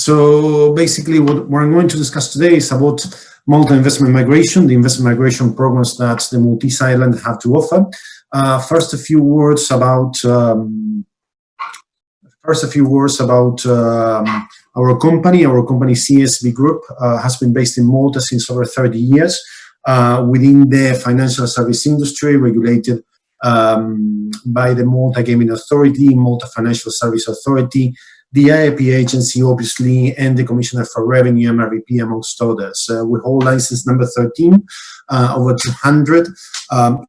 So basically what I'm going to discuss today is about Malta investment migration, the investment migration programs that the Maltese island have to offer. First, a few words about our company. Our company, CSV Group, has been based in Malta since over 30 years within the financial service industry, regulated by the Malta Gaming Authority, Malta Financial Service Authority, the IIP agency, obviously, and the Commissioner for Revenue, MRVP, amongst others. We hold license number 13, over 200,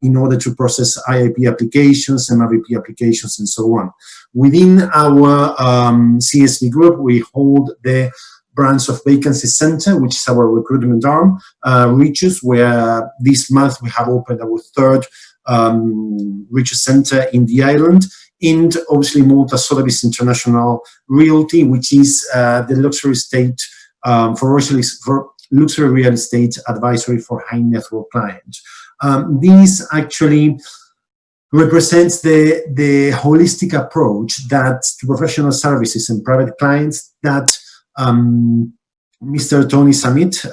in order to process IIP applications, MRVP applications, and so on. Within our CSV Group, we hold the branch of Vacancy Center, which is our recruitment arm, Reaches, where this month we have opened our third Reaches Center in the island. And obviously Malta Sotheby's International Realty, which is the luxury estate for luxury real estate advisory for high net worth clients. This actually represents the holistic approach that to professional services and private clients that Mr. Tony Summit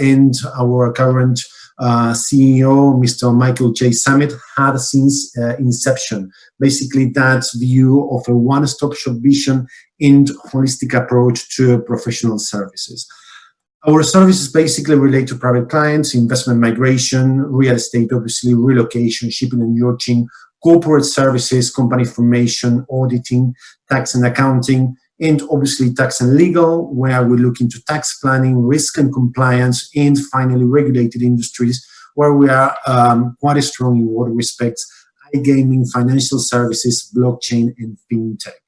and our current CEO, Mr. Michael J. Summit, had since inception. Basically, that view of a one-stop shop vision and holistic approach to professional services. Our services basically relate to private clients, investment migration, real estate, obviously, relocation, shipping and yachting, corporate services, company formation, auditing, tax and accounting, and obviously tax and legal, where we look into tax planning, risk and compliance, and finally regulated industries, where we are quite strong in what respects iGaming, financial services, blockchain, and fintech.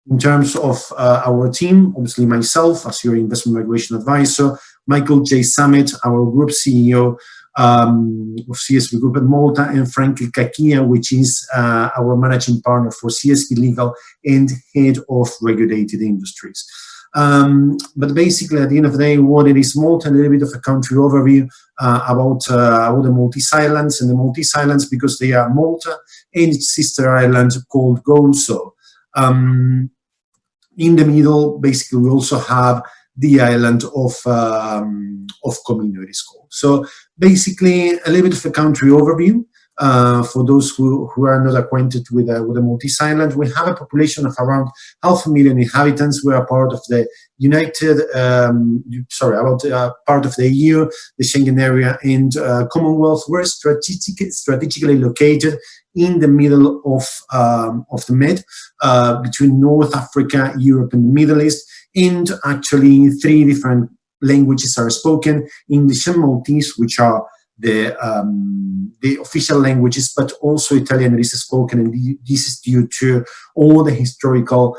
In terms of our team, obviously myself as your investment migration advisor, Michael J. Summit, our group CEO of CSV Group in Malta, and Frankie Kakia, which is our managing partner for CSV Legal and head of regulated industries. But basically, at the end of the day, what it is Malta, a little bit of a country overview about the Maltese Islands, and the Maltese Islands because they are Malta and its sister island called Golso. In the middle, basically, we also have the island of Comino, it is called. So basically, a little bit of a country overview. For those who are not acquainted with the Maltese Island, we have a population of around 500,000 inhabitants. We are part of the part of the EU, the Schengen area, and Commonwealth. We're strategically located in the middle of the Med, between North Africa, Europe, and the Middle East. And actually, 3 different languages are spoken: English and Maltese, which are the official languages, but also Italian is spoken, and this is due to all historical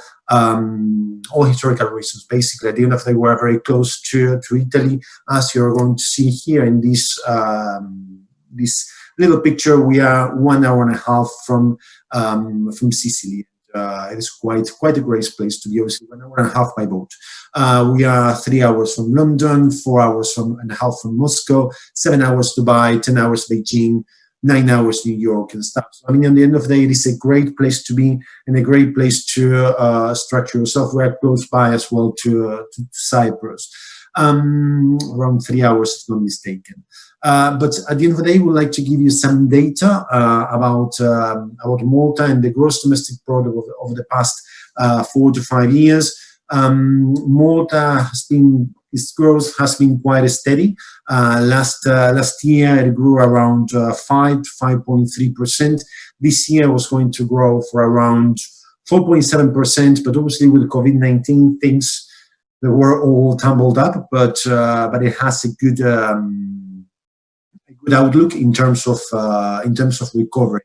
reasons. Basically, at the end of the day, we're very close to Italy, as you're going to see here in this this little picture. We are 1.5 hours from Sicily. It is quite a great place to be. Obviously, 1.5 hours by boat. We are 3 hours from London, 4 hours and a half from Moscow, 7 hours Dubai, 10 hours Beijing, 9 hours New York, and stuff. So, I mean, at the end of the day, it is a great place to be and a great place to structure yourself. We're close by as well to Cyprus, around 3 hours, if not mistaken. But at the end of the day, we'd like to give you some data about Malta and the gross domestic product of the past 4 to 5 years. Malta its growth has been quite steady. Last year, it grew around 5.3%. This year was going to grow for around 4.7%, but obviously with COVID-19, things that were all tumbled up. But it has a good outlook in terms of recovery,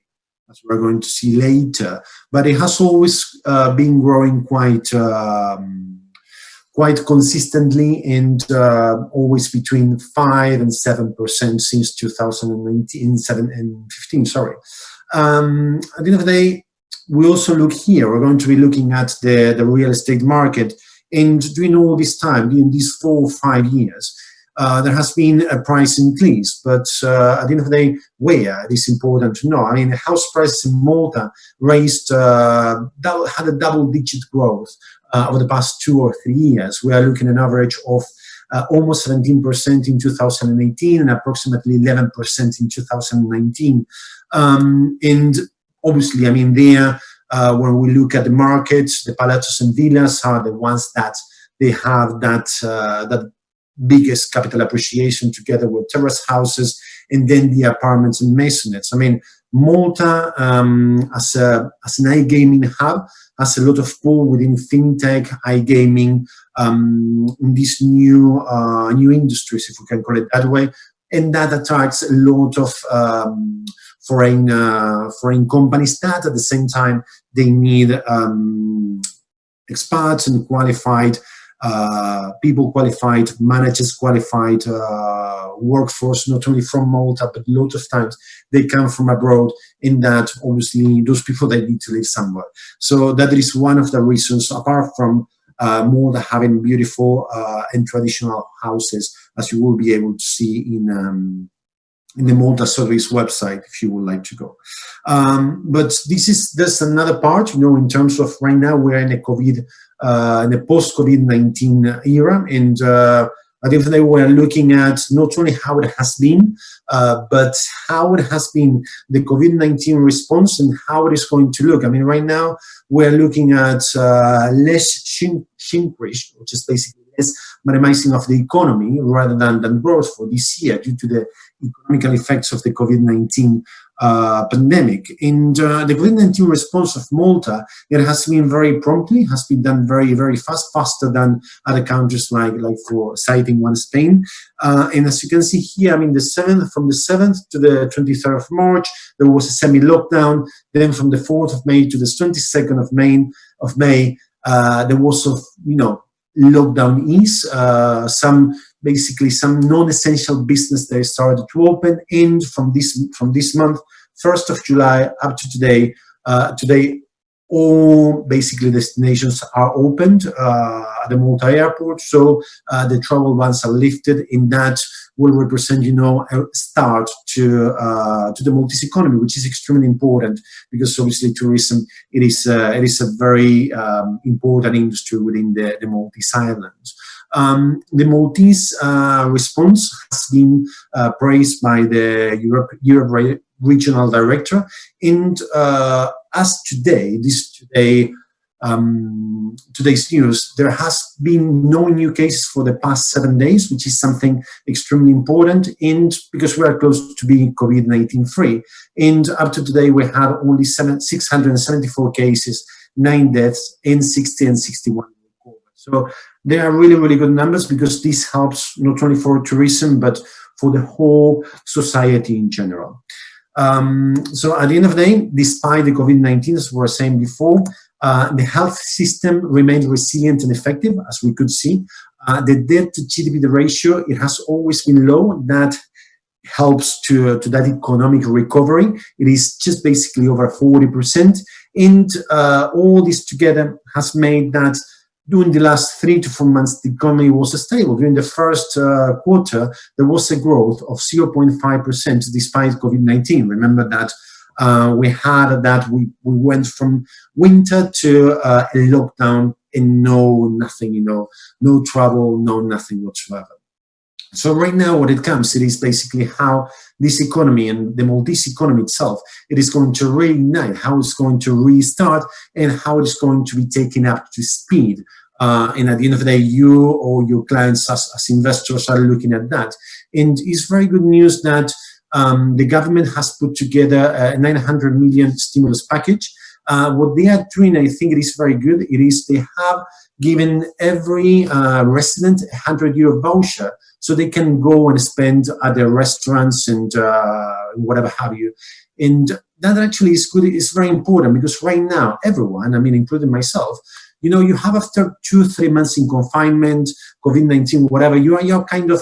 as we're going to see later. But it has always been growing quite consistently, and always between 5 and 7% since 2015. Sorry. At the end of the day, we also look here. We're going to be looking at the real estate market, and during all this time, during these 4 or 5 years, there has been a price increase, but at the end of the day, where it is important to know. I mean, house prices in Malta raised, had a double-digit growth over the past 2 or 3 years. We are looking at an average of almost 17% in 2018 and approximately 11% in 2019. And obviously, I mean, there, when we look at the markets, the palatos and villas are the ones that they have that biggest capital appreciation together with terrace houses, and then the apartments and maisonettes. I mean, Malta, as an iGaming hub, has a lot of pull within fintech, iGaming, in these new industries, if we can call it that way, and that attracts a lot of foreign companies that, at the same time, they need experts and qualified people, qualified managers, qualified workforce, not only from Malta, but a lot of times they come from abroad, in that obviously those people, they need to live somewhere. So that is one of the reasons, apart from Malta having beautiful and traditional houses, as you will be able to see in the Malta Sotheby's website, if you would like to go. But there's another part, in terms of right now we're in a in a post-COVID-19 era, and I think they were looking at not only how it has been, but how it has been the COVID-19 response and how it is going to look. I mean, right now we're looking at less shrinkage, which is basically less minimizing of the economy rather than growth for this year due to the economical effects of the COVID-19 pandemic. And the COVID-19 response of Malta, it has been very promptly, has been done very, very fast, faster than other countries like for citing one, Spain. And as you can see here, I mean, from the 7th to the 23rd of March, there was a semi-lockdown. Then from the 4th of May to the 22nd of May, there was lockdown ease. Some non-essential business they started to open, and from this month, 1st of July up to today, all basically destinations are opened at the Malta airport. So the travel bans are lifted, and that will represent, a start to the Maltese economy, which is extremely important, because obviously tourism, it is a very important industry within the Maltese islands. The Maltese response has been praised by the Europe regional director, and as today's news, there has been no new cases for the past 7 days, which is something extremely important, and because we are close to being COVID-19 free. And up to today, we have only 674 cases, 9 deaths, and 60 and 61 recovered. So they are really, really good numbers, because this helps not only for tourism, but for the whole society in general. So at the end of the day, despite the COVID-19, as we were saying before, the health system remained resilient and effective, as we could see. The debt to GDP ratio, it has always been low. That helps to that economic recovery. It is just basically over 40%. And all this together has made that during the last 3 to 4 months, the economy was stable. During the first quarter, there was a growth of 0.5% despite COVID-19. Remember that we went from winter to a lockdown, and nothing, no travel, no nothing whatsoever. So right now, what it comes, it is basically how this economy and the Maltese economy itself, it is going to reignite, how it's going to restart, and how it's going to be taken up to speed. And at the end of the day, you or your clients as investors are looking at that. And it's very good news that the government has put together a 900 million stimulus package. What they are doing, I think it is very good. It is they have given every resident a €100 voucher, so they can go and spend at their restaurants and whatever have you. And that actually is good. It's very important, because right now, everyone, I mean, including myself, you have after 2-3 months in confinement, COVID-19, whatever, you're kind of,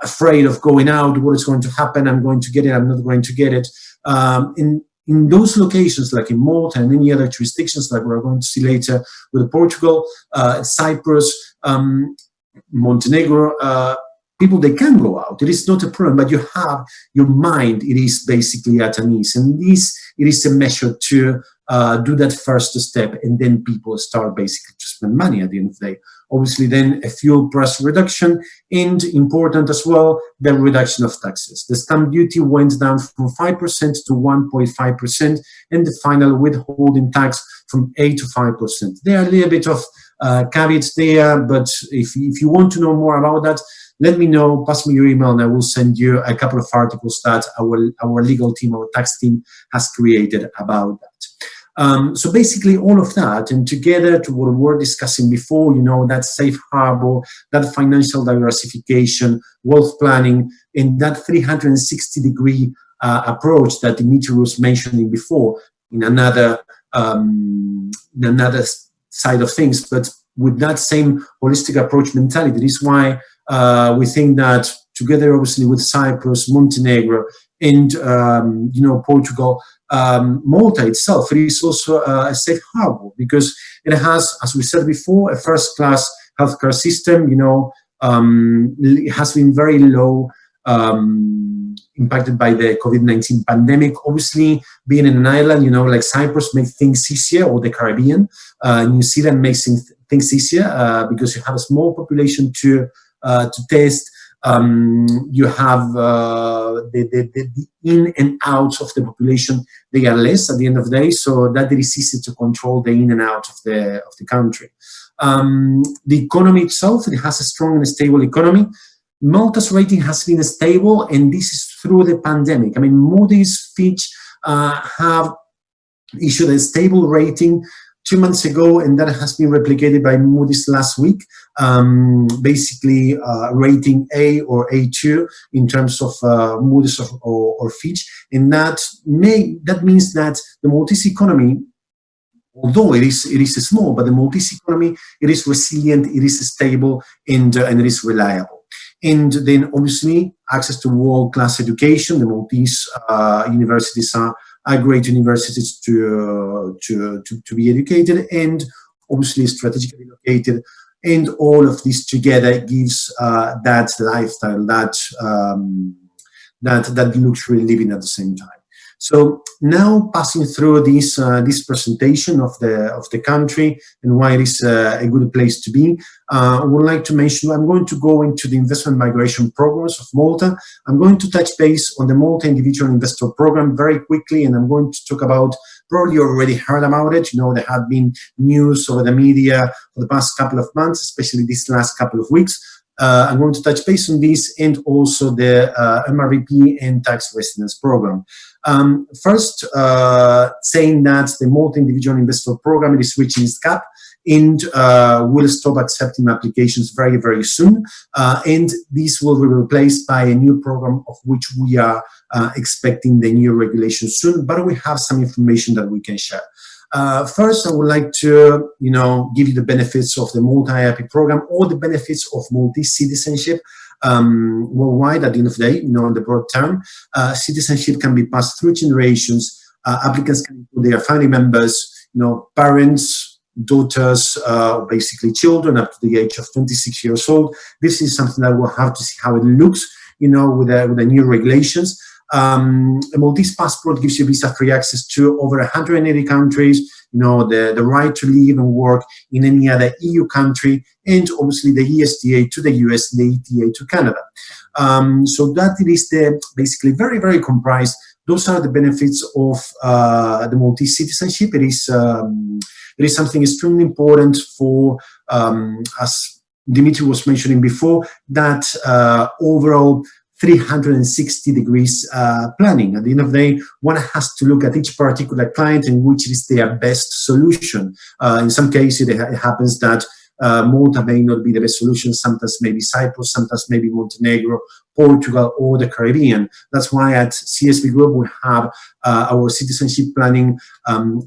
afraid of going out, what is going to happen, I'm going to get it, I'm not going to get it. In those locations, like in Malta and any other jurisdictions, like we're going to see later with Portugal, Cyprus, Montenegro, people, they can go out. It is not a problem, but you have your mind, it is basically at an ease. And this, it is a measure to do that first step, and then people start basically to spend money at the end of the day. Obviously, then a fuel price reduction, and important as well, the reduction of taxes. The stamp duty went down from 5% to 1.5%, and the final withholding tax from 8 to 5%. There are a little bit of caveats there, but if you want to know more about that, let me know, pass me your email, and I will send you a couple of articles that our legal team, our tax team has created about that. So basically all of that, and together to what we were discussing before, you know, that safe harbor, that financial diversification, wealth planning, and that 360-degree approach that Dimitri was mentioning before in another side of things, but with that same holistic approach mentality. This is why we think that together, obviously, with Cyprus, Montenegro, and you know, Portugal, Malta itself, it is also a safe harbor, because it has, as we said before, a first-class healthcare system. You know, it has been very low impacted by the COVID-19 pandemic. Obviously, being in an island, you know, like Cyprus makes things easier, or the Caribbean. New Zealand makes things easier because you have a small population to test. You have the in and out of the population, they are less at the end of the day, so that it is easy to control the in and out of the country. The economy itself, it has a strong and stable economy. Malta's rating has been stable, and this is through the pandemic. I mean, Moody's, Fitch have issued a stable rating 2 months ago, and that has been replicated by Moody's last week, basically rating A or A2 in terms of Moody's or Fitch, and that means that the Maltese economy, although it is small, but the Maltese economy, it is resilient, it is stable, and it is reliable. And then obviously access to world-class education. The Maltese universities are great universities to be educated, and obviously strategically located. And all of this together gives that lifestyle, that luxury living at the same time. So now passing through this presentation of the country and why it is a good place to be, I would like to mention, I'm going to go into the investment migration programs of Malta. I'm going to touch base on the Multi-Individual Investor Program very quickly, and I'm going to talk about, probably you already heard about it, you know, there have been news over the media for the past couple of months, especially these last couple of weeks. I'm going to touch base on this, and also the MRVP and tax residence program. First, saying that the Multi-Individual Investor Program is reaching its cap, and will stop accepting applications very, very soon. And this will be replaced by a new program, of which we are expecting the new regulation soon, but we have some information that we can share. First, I would like to, you know, give you the benefits of the Malta IIP program, or the benefits of multi-citizenship worldwide. At the end of the day, you know, in the broad term, citizenship can be passed through generations. Applicants can include their family members, you know, parents, daughters, basically children up to the age of 26 years old. This is something that we'll have to see how it looks, you know, with the new regulations. A Maltese passport gives you visa-free access to over 180 countries, you know, the right to live and work in any other EU country, and obviously the ESTA to the US, the ETA to Canada. So that it is basically very, very comprised. Those are the benefits of the Maltese citizenship. It is something extremely important for, as Dimitri was mentioning before, that overall 360 degrees planning. At the end of the day, one has to look at each particular client and which is their best solution. In some cases, it happens that Malta may not be the best solution. Sometimes maybe Cyprus, sometimes maybe Montenegro, Portugal, or the Caribbean. That's why at CSV Group we have our citizenship planning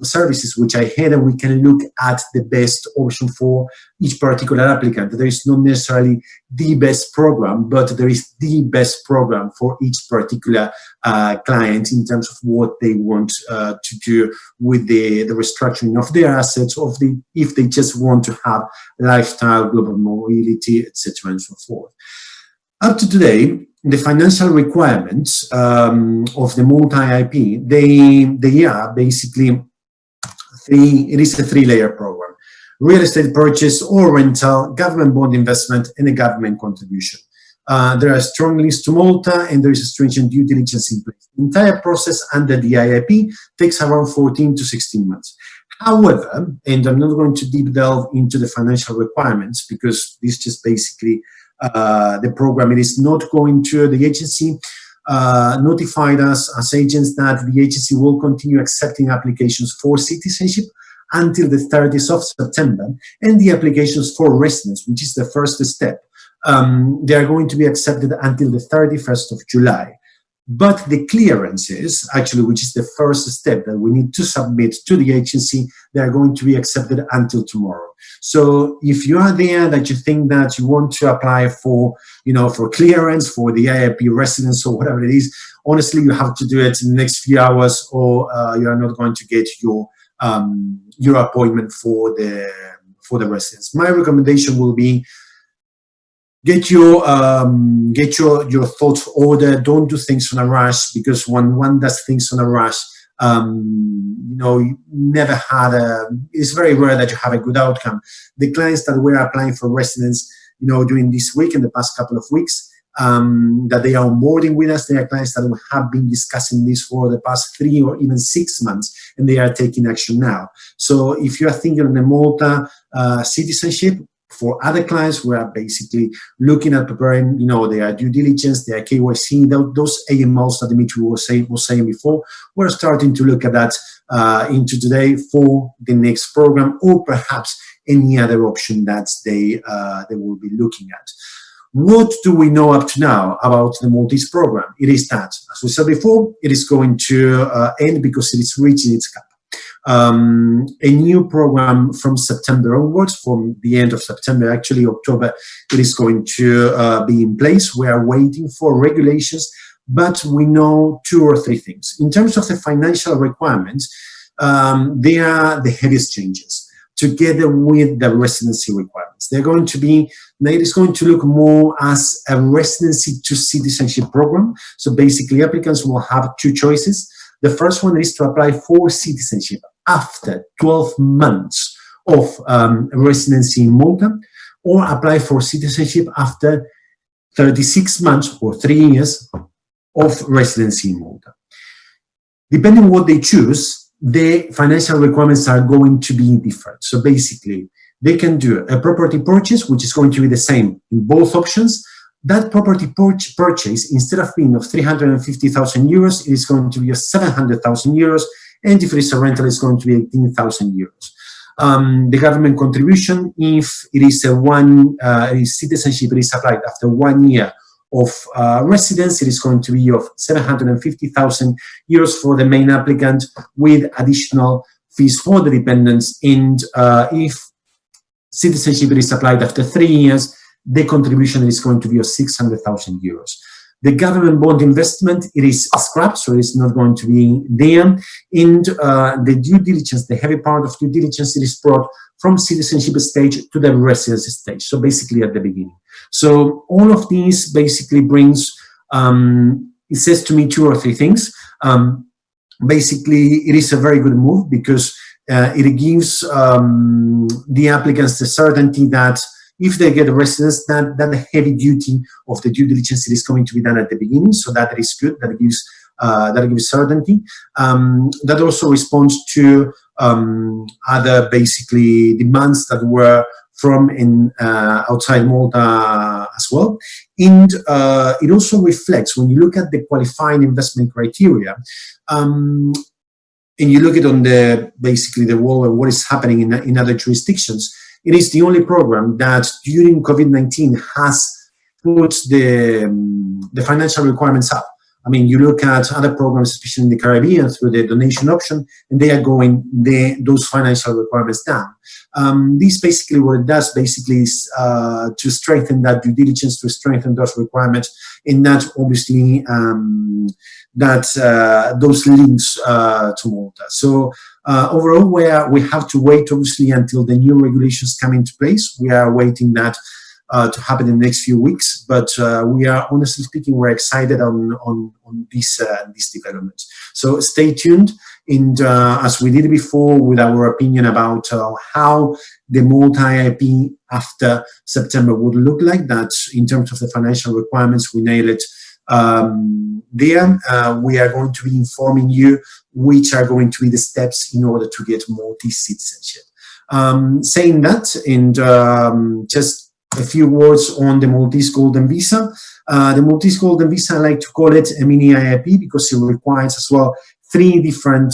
services, which I head, and we can look at the best option for each particular applicant. There is not necessarily the best program, but there is the best program for each particular client in terms of what they want to do with the restructuring of their assets, if they just want to have lifestyle, global mobility, etc., and so forth. Up to today, the financial requirements of the Malta IIP, they are basically it is a three-layer program: real estate purchase or rental, government bond investment, and a government contribution. There are strong links to Malta, and there is a stringent due diligence in place. The entire process under the IIP takes around 14 to 16 months. However, and I'm not going to deep delve into the financial requirements because this just basically the program, it is not going to, the agency notified us as agents that the agency will continue accepting applications for citizenship until the 30th of September, and the applications for residence, which is the first step, they are going to be accepted until the 31st of July. But the clearances, actually, which is the first step that we need to submit to the agency, they are going to be accepted until tomorrow. So if you are there that you think that you want to apply for, for clearance, for the IIP residence or whatever it is, honestly, you have to do it in the next few hours, or you are not going to get your appointment for the residence. My recommendation will be, get your thoughts ordered. Don't do things on a rush, because when one does things on a rush, you never had it's very rare that you have a good outcome. The clients that were applying for residence, during this week and the past couple of weeks, that they are onboarding with us, they are clients that have been discussing this for the past 3 or even 6 months, and they are taking action now. So if you are thinking on the Malta citizenship, for other clients, we are basically looking at preparing, their due diligence, their KYC, those AMLs that Dimitri was saying before. We're starting to look at that into today for the next program, or perhaps any other option that they will be looking at. What do we know up to now about the Maltese program? It is that, as we said before, it is going to end because it is reaching its cap. A new program from September onwards, from the end of September, actually October, it is going to be in place. We are waiting for regulations, but we know 2 or 3 things. In terms of the financial requirements, they are the heaviest changes, together with the residency requirements. It is going to look more as a residency to citizenship program. So basically, applicants will have 2 choices. The first one is to apply for citizenship after 12 months of residency in Malta, or apply for citizenship after 36 months or 3 years of residency in Malta. Depending on what they choose, the financial requirements are going to be different. So basically, they can do a property purchase, which is going to be the same in both options. That property purchase, instead of being of 350,000 euros, it is going to be of 700,000 euros, and if it is a rental, it's going to be 18,000 euros. The government contribution, if it is citizenship, it is applied after 1 year of residence, it is going to be of 750,000 euros for the main applicant, with additional fees for the dependents. And if citizenship is applied after 3 years, the contribution is going to be of 600,000 euros. The government bond investment, it is scrapped, so it's not going to be there. And the due diligence, the heavy part of due diligence, it is brought from citizenship stage to the residence stage, so basically at the beginning. So all of these basically brings, it says to me 2 or 3 things. Basically, it is a very good move because it gives the applicants the certainty that if they get a residence, that the heavy duty of the due diligence is going to be done at the beginning, so that is good. That gives certainty. That also responds to other basically demands that were from outside Malta as well. And it also reflects, when you look at the qualifying investment criteria, and you look at on basically the wall of what is happening in other jurisdictions, it is the only program that during COVID-19 has put the financial requirements up. I mean, you look at other programs, especially in the Caribbean, through the donation option, and they are going those financial requirements down. This basically, what it does basically is to strengthen that due diligence, to strengthen those requirements, and that obviously those links to Malta. So overall, we have to wait obviously until the new regulations come into place. We are waiting that to happen in the next few weeks. But we are, honestly speaking, we're excited on this development. So stay tuned. And as we did before with our opinion about how the Malta IIP after September would look like, that in terms of the financial requirements, we nail it there. We are going to be informing you which are going to be the steps in order to get multi-citizenship. Saying that, and just a few words on the Maltese Golden Visa. The Maltese Golden Visa, I like to call it a mini IIP because it requires as well 3 different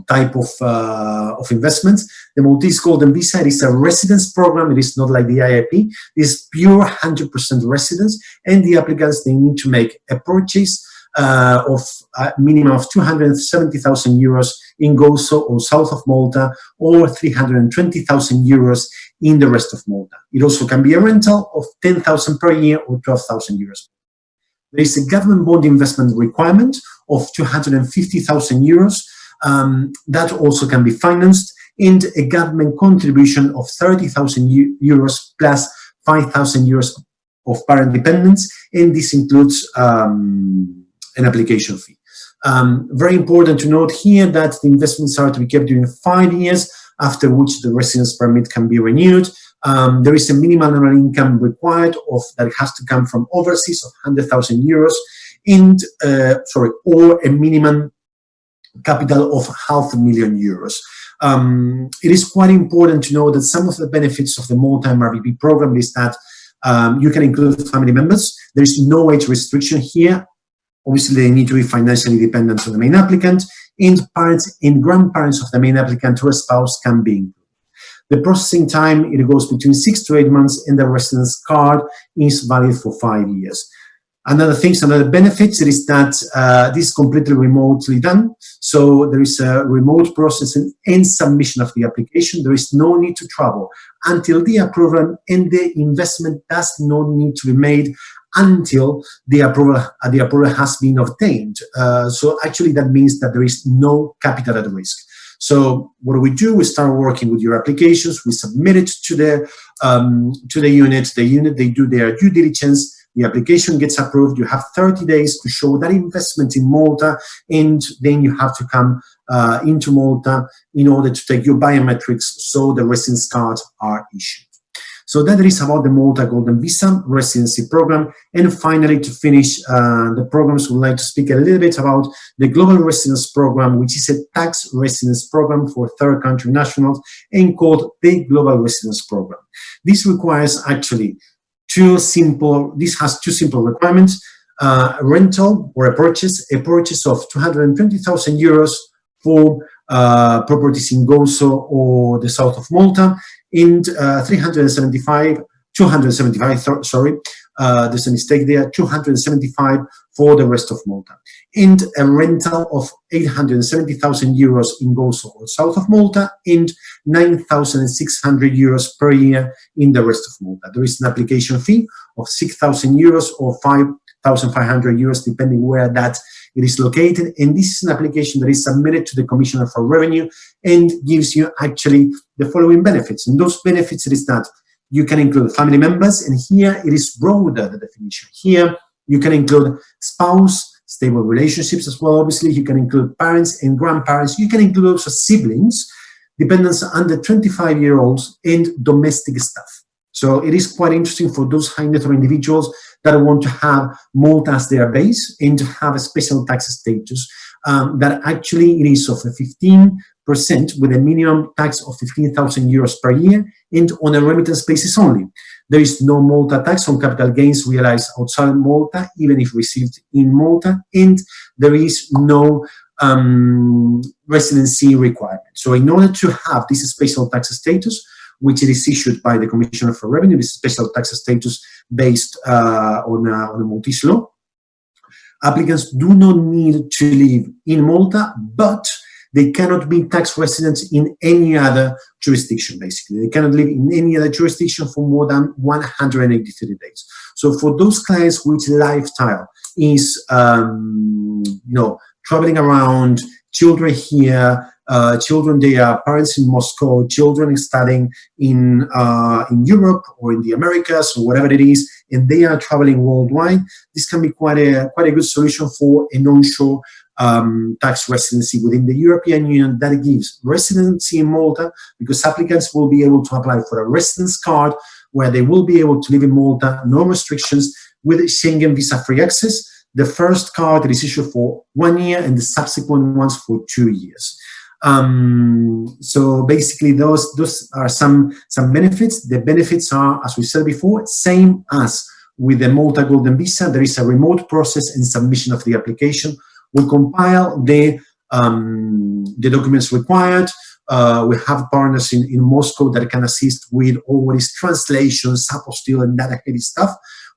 type of investments. The Maltese Golden Visa, it is a residence program. It is not like the IIP. It is pure 100% residence, and the applicants, they need to make a purchase of a minimum of 270,000 euros in Gozo or south of Malta, or 320,000 euros in the rest of Malta. It also can be a rental of 10,000 per year or 12,000 euros. There is a government bond investment requirement of 250,000 euros. That also can be financed, and a government contribution of 30,000 euros plus 5,000 euros of parent dependents, and this includes an application fee. Very important to note here that the investments are to be kept during 5 years, after which the residence permit can be renewed. There is a minimum annual income required that has to come from overseas of 100,000 euros, and or a minimum capital of 500,000 euros. It is quite important to know that some of the benefits of the Malta MRVP program is that you can include family members. There is no age restriction here. Obviously, they need to be financially dependent on the main applicant, and parents and grandparents of the main applicant or a spouse can be included. The processing time, it goes between 6 to 8 months, and the residence card is valid for 5 years. Another benefits is that this is completely remotely done. So there is a remote processing and submission of the application. There is no need to travel until the approval, and the investment does not need to be made until the approval has been obtained. So actually that means that there is no capital at risk. So what do? We start working with your applications. We submit it to the unit. The unit, they do their due diligence. The application gets approved. You have 30 days to show that investment in Malta, and then you have to come into Malta in order to take your biometrics so the residence cards are issued. So that is about the Malta Golden Visa residency program. And finally, to finish the programs, we'd like to speak a little bit about the Global Residence Program, which is a tax residence program for third country nationals and called the Global Residence Program. This requires actually this has 2 simple requirements: rental or a purchase of 220,000 euros for properties in Gozo or the south of Malta, and 275, there's a mistake there, 275 for the rest of Malta, and a rental of 870,000 euros in Gozo or south of Malta, and 9,600 euros per year in the rest of Malta. There is an application fee of 6,000 euros or 5,500 euros, depending where that it is located. And this is an application that is submitted to the Commissioner for Revenue and gives you actually the following benefits. And those benefits is that you can include family members, and here it is broader, the definition. Here you can include spouse, stable relationships as well. Obviously, you can include parents and grandparents. You can include also siblings, dependents under 25-year-olds, and domestic staff. So it is quite interesting for those high net worth individuals that want to have Malta as their base and to have a special tax status that actually it is of a 15% with a minimum tax of 15,000 euros per year, and on a remittance basis only. There is no Malta tax on capital gains realized outside Malta, even if received in Malta, and there is no residency requirement. So in order to have this special tax status, which it is issued by the Commissioner for Revenue, this special tax status based on a Maltese law, applicants do not need to live in Malta, but they cannot be tax residents in any other jurisdiction, basically. They cannot live in any other jurisdiction for more than 183 days. So for those clients which lifestyle is, traveling around, children here, children, they are parents in Moscow, children studying in Europe or in the Americas or whatever it is, and they are traveling worldwide. This can be quite a good solution for a non-shore tax residency within the European Union that gives residency in Malta, because applicants will be able to apply for a residence card where they will be able to live in Malta, no restrictions, with Schengen visa-free access. The first card is issued for 1 year and the subsequent ones for 2 years. So basically those are some benefits. The benefits are, as we said before, same as with the Malta Golden Visa. There is a remote process and submission of the application. We compile the documents required. We have partners in Moscow that can assist with all what is translations, apostille, and data heavy stuff.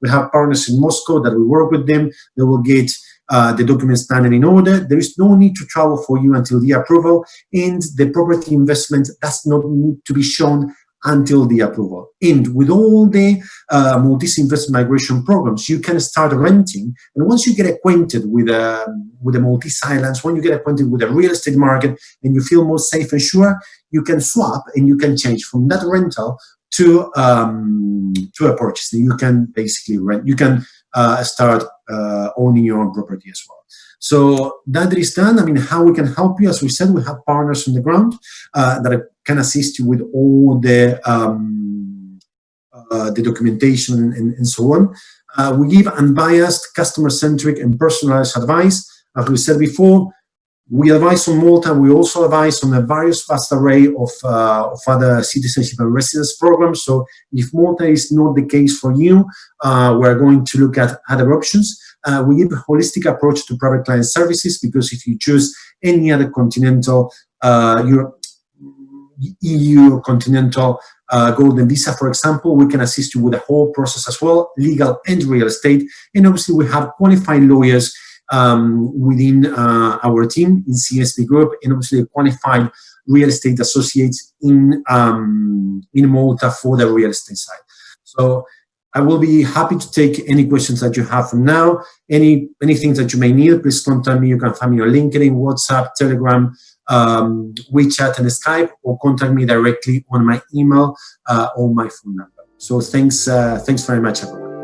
We have partners in Moscow that we work with them. They will get the documents done and in order. There is no need to travel for you until the approval, and the property investment does not need to be shown until the approval. And with all the multi-investment migration programs, you can start renting. And once you get acquainted with the multi-islands, when you get acquainted with the real estate market and you feel more safe and sure, you can swap and you can change from that rental to a purchase. You can basically rent. You can start owning your own property as well. So that is done. I mean, how we can help you? As we said, we have partners on the ground that can assist you with all the documentation and so on. We give unbiased, customer-centric, and personalized advice. As we said before, we advise on Malta. We also advise on a vast array of other citizenship and residence programs. So if Malta is not the case for you, we're going to look at other options. We give a holistic approach to private client services, because if you choose any other continental, EU continental golden visa, for example, we can assist you with the whole process as well, legal and real estate. And obviously we have qualified lawyers within our team in CSV Group, and obviously qualified real estate associates in Malta for the real estate side. So I will be happy to take any questions that you have from now. Anything that you may need, please contact me. You can find me on LinkedIn, WhatsApp, Telegram, WeChat, and Skype, or contact me directly on my email or my phone number. So thanks very much, everyone.